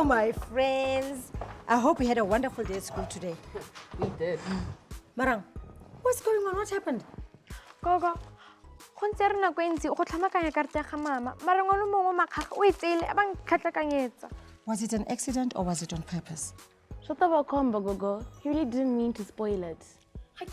my friends. I hope you had a wonderful day at school today. We did. Marang, what's going on? What happened? Gogo, go ntse re nako e ntsi go tlhamakanya karete ya ga mama. Mara ngwana mongwe makgaga o e tseile a bang tlhatlakanyetsa. Was it an accident or was it on purpose? Shut up, combo, Gogo. He really didn't mean to spoil it. It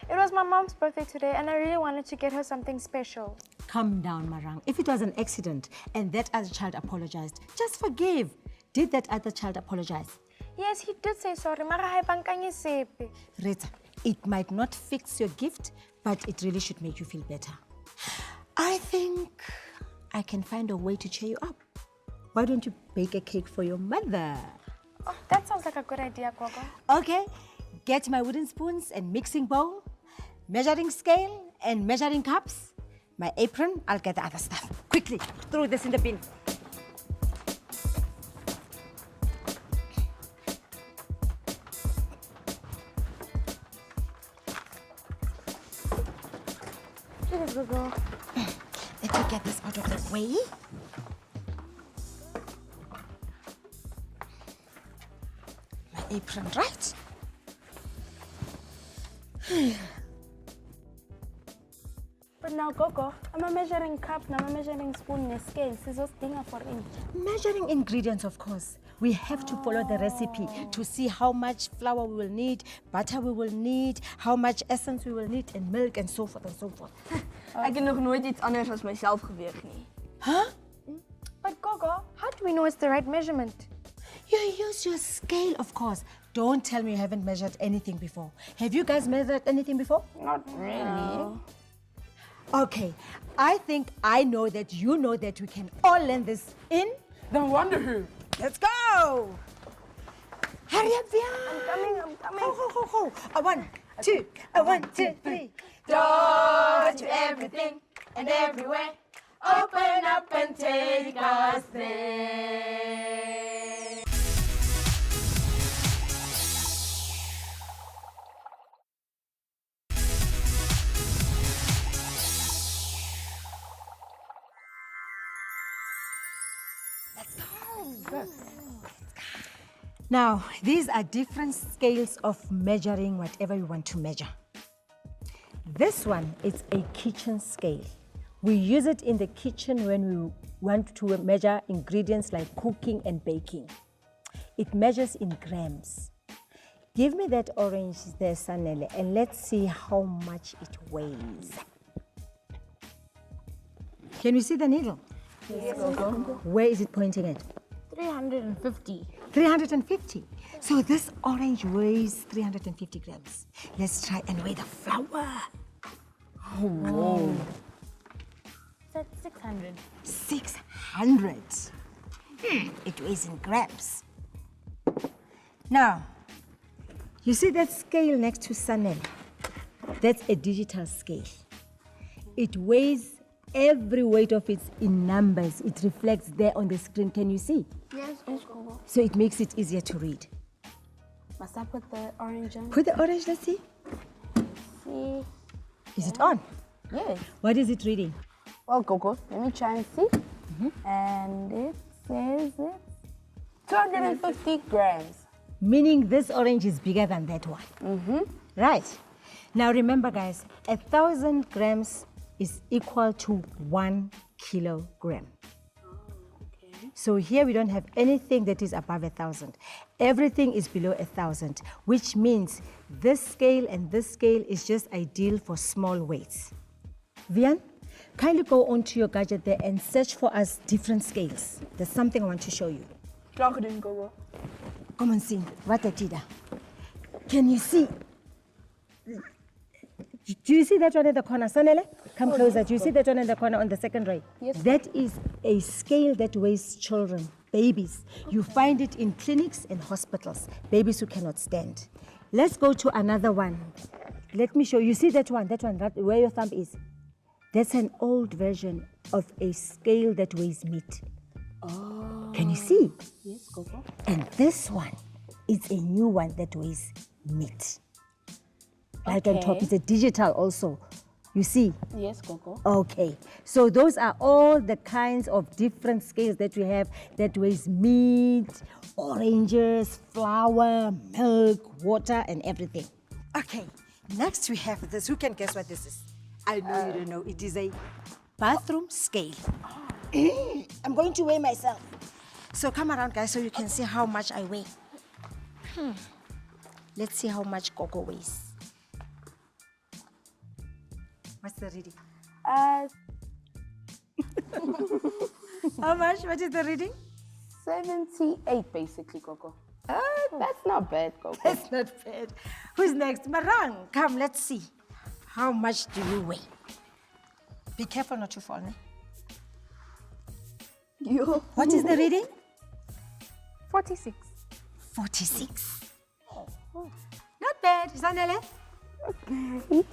was my mom's birthday today and I really wanted to get her something special. Calm down, Marang. If it was an accident and that other child apologized, just forgive. Did that other child apologize? Yes, he did say sorry. Mara ha bankanye sepe. Rita, it might not fix your gift, but it really should make you feel better. I think I can find a way to cheer you up. Why don't you bake a cake for your mother? Oh, that sounds like a good idea, Gogo. Okay, get my wooden spoons and mixing bowl, measuring scale and measuring cups. My apron, I'll get the other stuff. Quickly, throw this in the bin. Cheers, Gogo. Let me get this out of the way. My apron, right? But now, Gogo, I'm a measuring cup, I'm a measuring spoon, and a scale. Scissors, dinner for in. Measuring ingredients, of course. We have to follow the recipe to see how much flour we will need, butter we will need, how much essence we will need, and milk, and so forth and so forth. Ek het nog nooit iets anders as myself geweeg nie. Huh? But Gogo, how do we know it's the right measurement? You use your scale, of course. Don't tell me you haven't measured anything before. Have you guys measured anything before? Not really. Okay, I think I know that you know that we can all learn this in... Then wonder who. Let's go! Hurry up, Via! I'm coming. Ho. A 1, 2, a 1, 2, 3. Door to everything and everywhere. Open up and take us there. Let's go. Now, these are different scales of measuring whatever you want to measure. This one is a kitchen scale. We use it in the kitchen when we want to measure ingredients like cooking and baking. It measures in grams. Give me that orange there, Sanele, and let's see how much it weighs. Can you see the needle? Yes, Gogo. Where is it pointing at? 350. 350. So this orange weighs 350 grams. Let's try and weigh the flour. Oh, whoa. That's 600. 600. It weighs in grams. Now, you see that scale next to Sanel? That's a digital scale. It weighs every weight of it in numbers. It reflects there on the screen. Can you see? Yes, Gogo. So it makes it easier to read. Must I put the orange on? Put the orange, let's see. See. Is it on? Yes. What is it reading? Well, Gogo, let me try and see. And it says it's 250 grams. Meaning this orange is bigger than that one. Right. Now remember, guys, 1,000 grams is equal to 1 kilogram. So here we don't have anything that is above 1,000. Everything is below 1,000, which means this scale and this scale is just ideal for small weights. Vian, kindly go onto your gadget there and search for us different scales. There's something I want to show you. Klaar gedoen, Gogo. Come on, see. What a tida. Can you see? Do you see that one in the corner? Sanele, come closer. Do you see that one in the corner on the second row? Yes. That is a scale that weighs children, babies. You find it in clinics and hospitals, babies who cannot stand. Let's go to another one. Let me show you. See that one, right where your thumb is? That's an old version of a scale that weighs meat. Oh. Can you see? Yes, Gogo. And this one is a new one that weighs meat. Right on top, it's a digital also. You see? Yes, Coco. Okay, so those are all the kinds of different scales that we have that weighs meat, oranges, flour, milk, water, and everything. Okay, next we have this. Who can guess what this is? I know you don't know. It is a bathroom scale. I'm going to weigh myself. So come around, guys, so you can see how much I weigh. Let's see how much Coco weighs. What's the reading? How much? What is the reading? 78 basically, Coco. That's not bad, Coco. That's not bad. Who's next? Marang, come, let's see. How much do you weigh? Be careful not to fall, eh? You. What is the reading? 46. 46. Not bad, Zanele. Okay.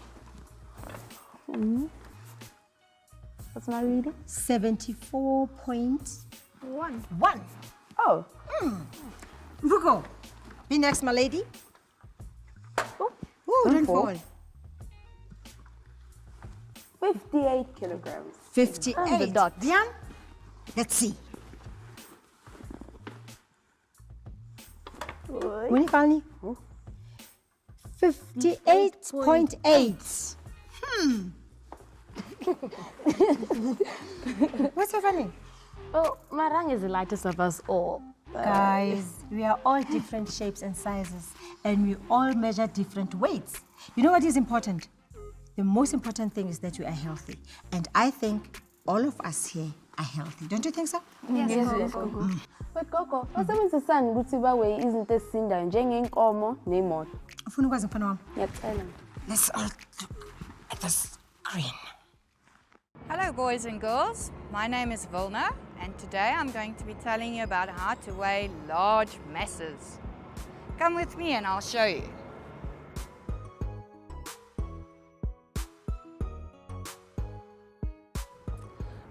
What's my reading? 74.1. Oh. Vuko, be next, my lady. Oh. Don't fall. 58 kilograms. 58. On the dot. Dian, let's see. When you finally? 58.8. What's so funny? Well, Marang is the lightest of us all. Guys, we are all different shapes and sizes, and we all measure different weights. You know what is important? The most important thing is that we are healthy. And I think all of us here are healthy. Don't you think so? Yes, Coco. But Coco, basebenzisani ukuthi bawe izinto ezisindayo njengenkomo nemoto? Ufuna ukwazi mfana wami? Ngiyacela. Let's all look at the screen. Hello boys and girls, my name is Vilna and today I'm going to be telling you about how to weigh large masses. Come with me and I'll show you.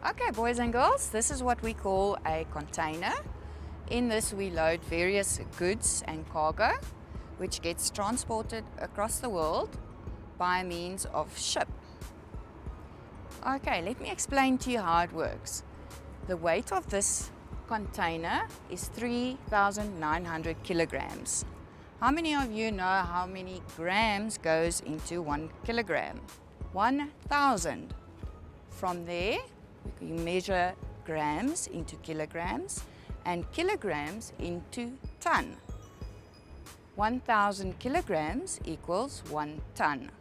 Okay boys and girls, this is what we call a container. In this we load various goods and cargo which gets transported across the world by means of ship. Okay, let me explain to you how it works. The weight of this container is 3,900 kilograms. How many of you know how many grams goes into 1 kilogram? 1,000. From there, we measure grams into kilograms and kilograms into ton. 1,000 kilograms equals 1 ton.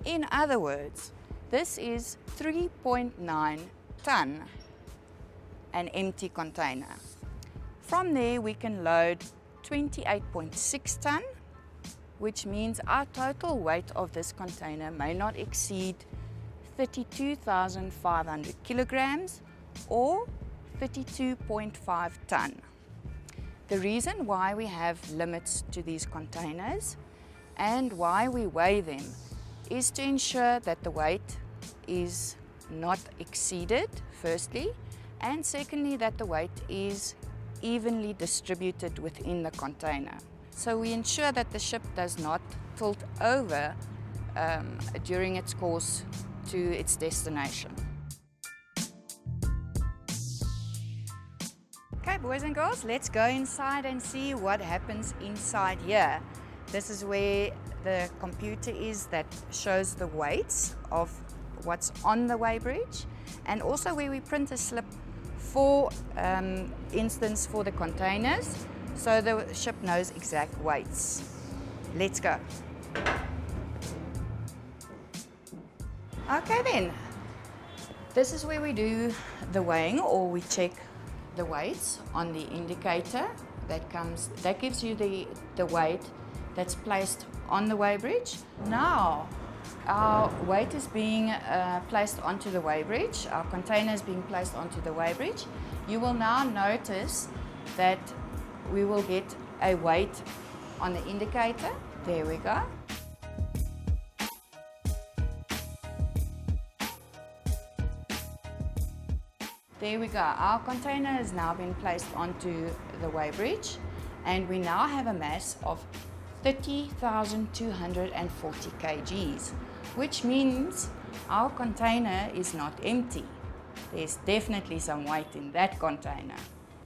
In other words, this is 3.9 ton, an empty container. From there we can load 28.6 ton, which means our total weight of this container may not exceed 32,500 kilograms or 32.5 ton. The reason why we have limits to these containers and why we weigh them is to ensure that the weight is not exceeded, firstly, and secondly, that the weight is evenly distributed within the container. So we ensure that the ship does not tilt over during its course to its destination. Okay, boys and girls, let's go inside and see what happens inside here. This is where the computer is that shows the weights of what's on the weighbridge, and also where we print a slip for instance for the containers, so the ship knows exact weights. Let's go. Okay then, this is where we do the weighing, or we check the weights on the indicator that gives you the weight that's placed on the weighbridge. Now our weight is being placed onto the weighbridge, our container is being placed onto the weighbridge. You will now notice that we will get a weight on the indicator. There we go. There we go. Our container has now been placed onto the weighbridge, and we now have a mass of 30,240 kgs, which means Our container is not empty. There's definitely some weight in that container.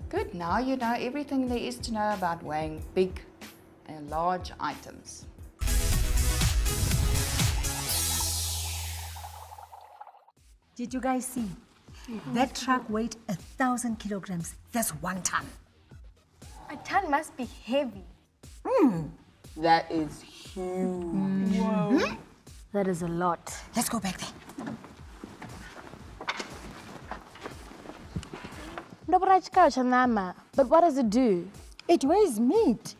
Good, now you know everything there is to know about weighing big and large items. Did you guys see? That truck weighed 1,000 kilograms. That's 1 ton. A ton must be heavy. That is huge. Whoa. That is a lot. Let's go back there. But what does it do? It weighs meat.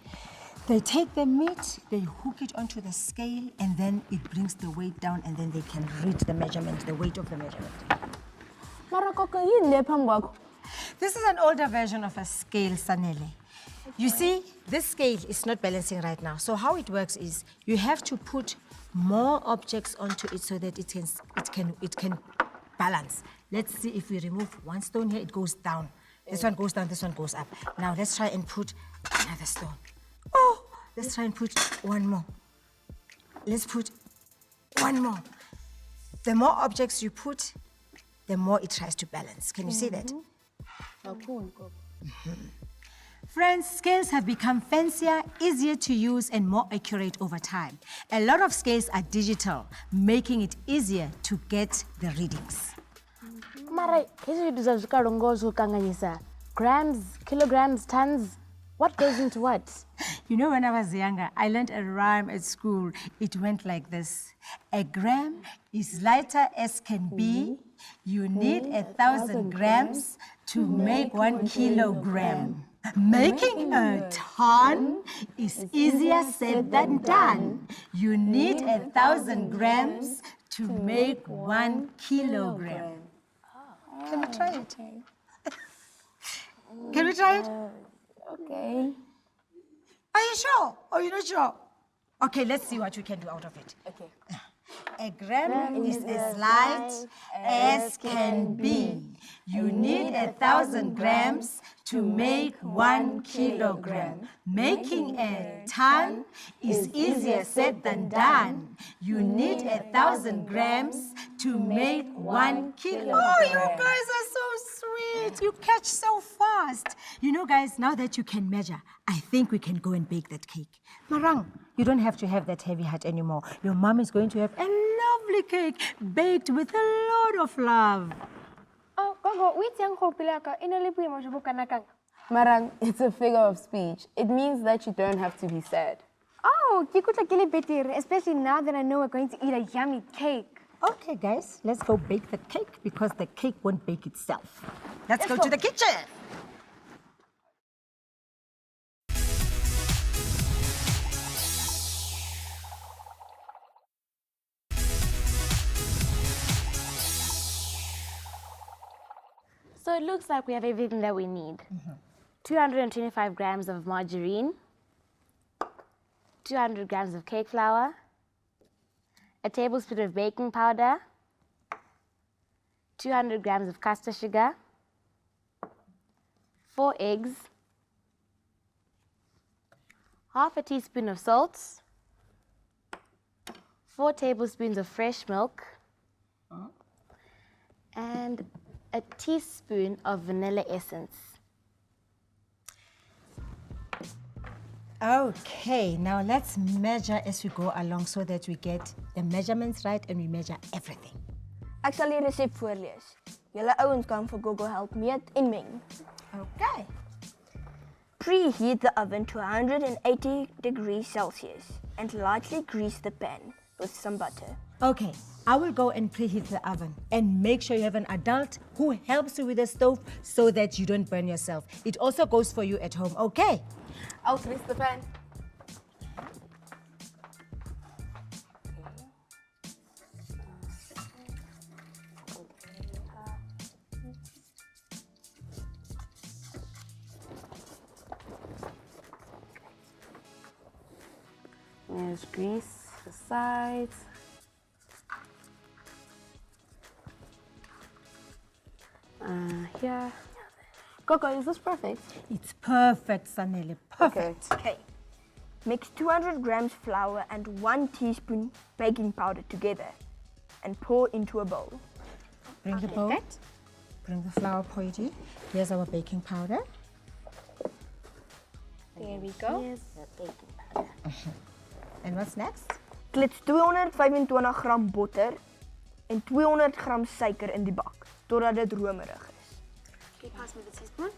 They take the meat, they hook it onto the scale, and then it brings the weight down, and then they can read the measurement, the weight of the measurement. This is an older version of a scale, Sanele. You see, this scale is not balancing right now. So how it works is you have to put more objects onto it so that it can balance. Let's see, if we remove one stone here, it goes down. This one goes down, this one goes up. Now let's try and put another stone. Oh, let's try and put one more. Let's put one more. The more objects you put, the more it tries to balance. Can you see that? Friends, scales have become fancier, easier to use, and more accurate over time. A lot of scales are digital, making it easier to get the readings. Mara, grams, kilograms, tons. What goes into what? You know, when I was younger, I learned a rhyme at school. It went like this. A gram is lighter as can be. You need 1,000 grams to make 1 kilogram. Making a ton is easier said than done. You need 1,000 grams to make 1 kilogram. Can we try it? Can we try it? Okay. Are you sure? Or you're not sure? Okay, let's see what we can do out of it. Okay. A gram is as light as can be. You need 1,000 grams to make 1 kilogram. Making a ton is easier said than done. You need 1,000 grams to make 1 kilogram. Oh, you guys are so sweet. You catch so fast. You know, guys, now that you can measure, I think we can go and bake that cake. Marang, you don't have to have that heavy heart anymore. Your mom is going to have a lovely cake baked with a lot of love. Oh, Gogo, wait, young Hopilaka, in a lipi mojobukanaka. Marang, it's a figure of speech. It means that you don't have to be sad. Oh, kikuta kili betir, especially now that I know we're going to eat a yummy cake. Okay, guys, let's go bake the cake because the cake won't bake itself. Let's go to the kitchen. So it looks like we have everything that we need. 225 grams of margarine, 200 grams of cake flour, a tablespoon of baking powder, 200 grams of caster sugar, 4 eggs, half a teaspoon of salt, 4 tablespoons of fresh milk, and a teaspoon of vanilla essence. Okay, now let's measure as we go along so that we get the measurements right and we measure everything. Ek sal die resep voorlees. Julle ouens kan vir Gogo help meet en meng. Okay. Preheat the oven to 180 degrees Celsius and lightly grease the pan with some butter. Okay, I will go and preheat the oven and make sure you have an adult who helps you with the stove so that you don't burn yourself. It also goes for you at home, okay? I'll grease the pan. There's grease the sides. Here. Gogo, is this perfect? It's perfect, Sanele, perfect. Okay. Mix 200 grams flour and 1 teaspoon baking powder together and pour into a bowl. Bring the bowl. Bring the flour, Poity. Here's our baking powder. There we go. Here's the baking powder. And what's next? Klits 225 gram botter en 200 gram suiker in die bak totdat dit romerig is. Okay, pass me the teaspoon.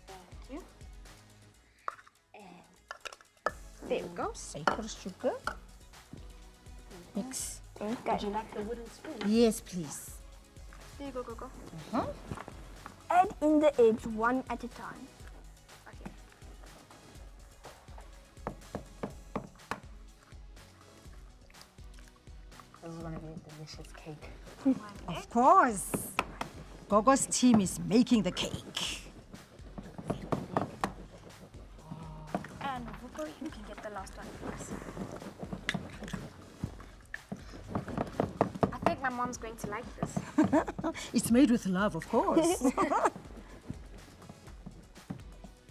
Thank you. And there we go. Suiker, sugar. Mix. Okay. Would you like the wooden spoon? Yes, please. There you go, go. Add in the eggs one at a time. Okay. This is gonna be a delicious cake. Of course. Gogo's team is making the cake. And Vuko, you can get the last one for us. I think my mom's going to like this. It's made with love, of course.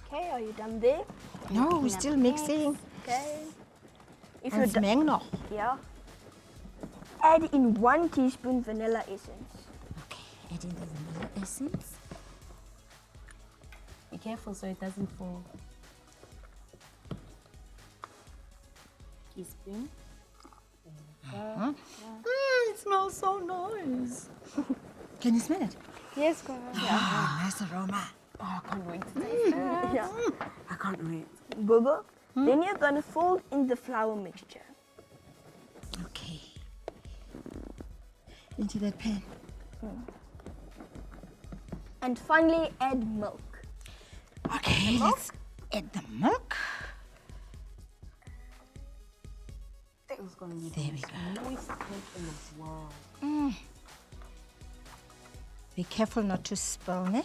Okay, are you done there? No, we're still mixing. Okay. If And you're done, smeng nog. yeah. Add in 1 teaspoon vanilla essence. Okay, add in the vanilla essence. Be careful so it doesn't fall. Teaspoon. It smells so nice. Can you smell it? Yes, go. Ah, nice aroma. Oh, I can't wait to taste it. Yeah. I can't wait. Gogo. Then you're gonna fold in the flour mixture. Okay. Into that pan. And finally add milk. Okay, let's add the milk. This is gonna be There we the go. moist cake in the world. Be careful not to spill, ne?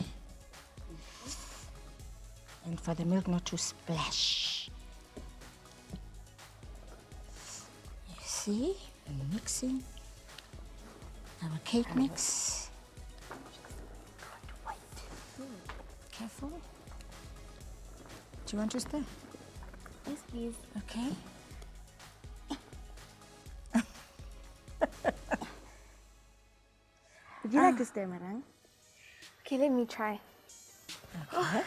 And for the milk not to splash. You see, we're mixing our cake mix. Careful. Do you want to stir? Yes, please. Okay. Would you like to stir, Marang? Okay, let me try. Okay.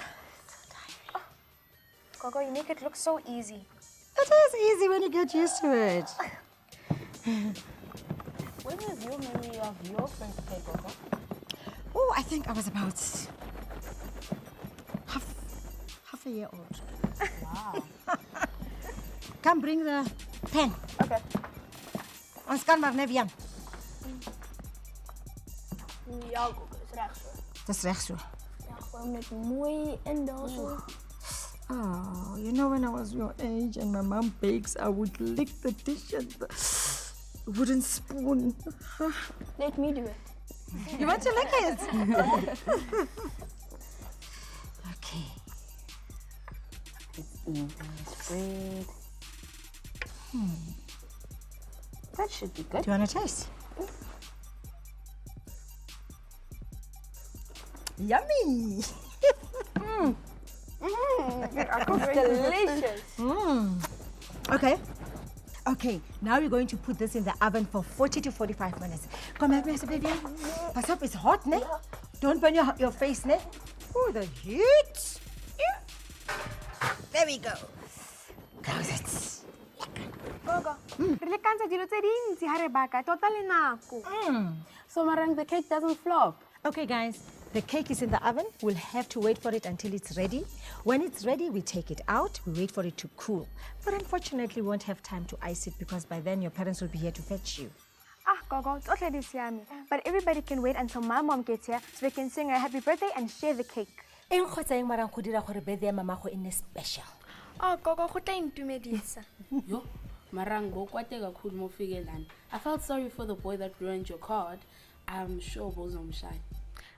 Gogo, you make it look so easy. It is easy when you get used to it. When was your memory of your first cake, Coco? Oh, I think I was about half a year old. Wow. Come bring the pen. Okay. Ons kan maar net weer. Ja, Gogo, is reg so. Dis reg so. Ja, gewoon net mooi in daar so. Oh, you know when I was your age and my mom bakes, I would lick the dish and the wooden spoon. Let me do it. You want to lick it? Okay. It's even spread. That should be good. Do you want to taste? Yummy! It's delicious. Okay. Okay, now we're going to put this in the oven for 40 to 45 minutes. Come here, baby. Pass up, it's hot, ne? Don't burn your face, ne? Oh, the heat. There we go. Close it. Gogo, re lekantsha dilo tse dintsi ha re baka tota le nako. So, Marang, the cake doesn't flop. Okay, guys, the cake is in the oven. We'll have to wait for it until it's ready. When it's ready, we take it out. We wait for it to cool. But unfortunately, we won't have time to ice it because by then your parents will be here to fetch you. Ah, Gogo, totally this yummy. But everybody can wait until my mom gets here so we can sing her happy birthday and share the cake. Eng kgotsa eng marang go dira gore birthday ya mama go nne special. Oh, Gogo, go tla intumedisa. Yo, Marang, bokwate kakhulu mofike lana. I felt sorry for the boy that ruined your card. I'm sure bozomshaya.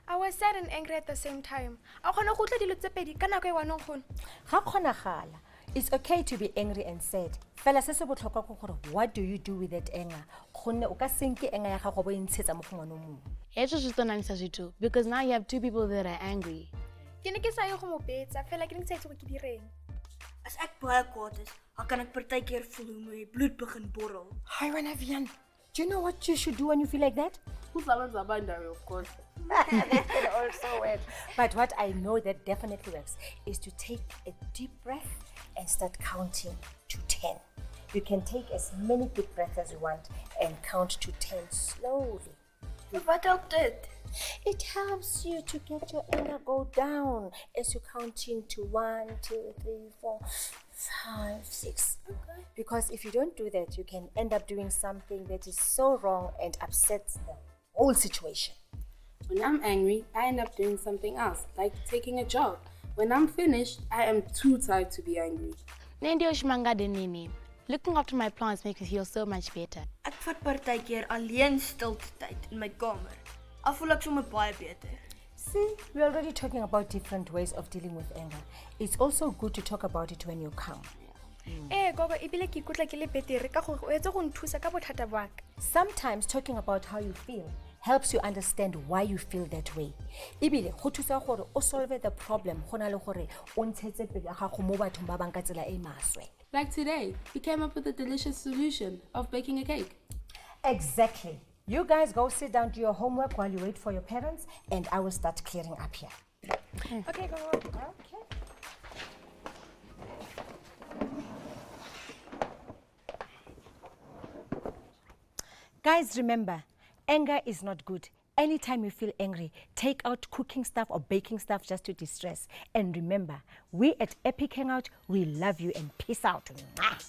I was sad and angry at the same time. A khona go tla dilo tse pedi ka nako e one nkgono. Ga kgonagala. It's okay to be angry and sad. Fela se se botlhokwa go gore what do you do with that anger? Gonne o ka senke anger ya gago bo e ntshetsa mo go ngwana o mongwe. It's just an answer too, because now you have two people that are angry. Ke ne ke sa ye go mo betsa, fela ke ne ke sa itse go ke direng. As ek baie kwaad is, dan kan ek partykeer voel hoe my bloed begin borrel. Hi, Wanavian. Do you know what you should do when you feel like that? Of course. That can also work. But what I know that definitely works is to take a deep breath and start counting to 10. You can take as many deep breaths as you want and count to 10 slowly. What helped it? It helps you to get your anger go down as you counting to 1, 2, 3, 4, 5, 6. Okay. Because if you don't do that, you can end up doing something that is so wrong and upsets the whole situation. When I'm angry, I end up doing something else, like taking a jog. When I'm finished, I am too tired to be angry. Looking after my plants makes me feel so much better. Ek vat partykeer alleen stilte tyd in my kamer. Af voel ek sommer baie beter. See, we're already talking about different ways of dealing with anger. It's also good to talk about it when you're calm. Gogo, ebile ke ikutlwa ke le betere ka gore o etse go nthusa ka bothata ba ka. Sometimes talking about how you feel helps you understand why you feel that way. Ebile go thusa gore o solve the problem go na le gore o ntshetse pele ga gago mo bathong ba bang ka tsela e maswe. Like today, we came up with a delicious solution of baking a cake. Exactly. You guys go sit down, do your homework while you wait for your parents, and I will start clearing up here. Okay, Gogo. Okay. Guys, remember, anger is not good. Anytime you feel angry, take out cooking stuff or baking stuff just to distress. And remember, we at Epic Hangout, we love you and peace out. Mwah.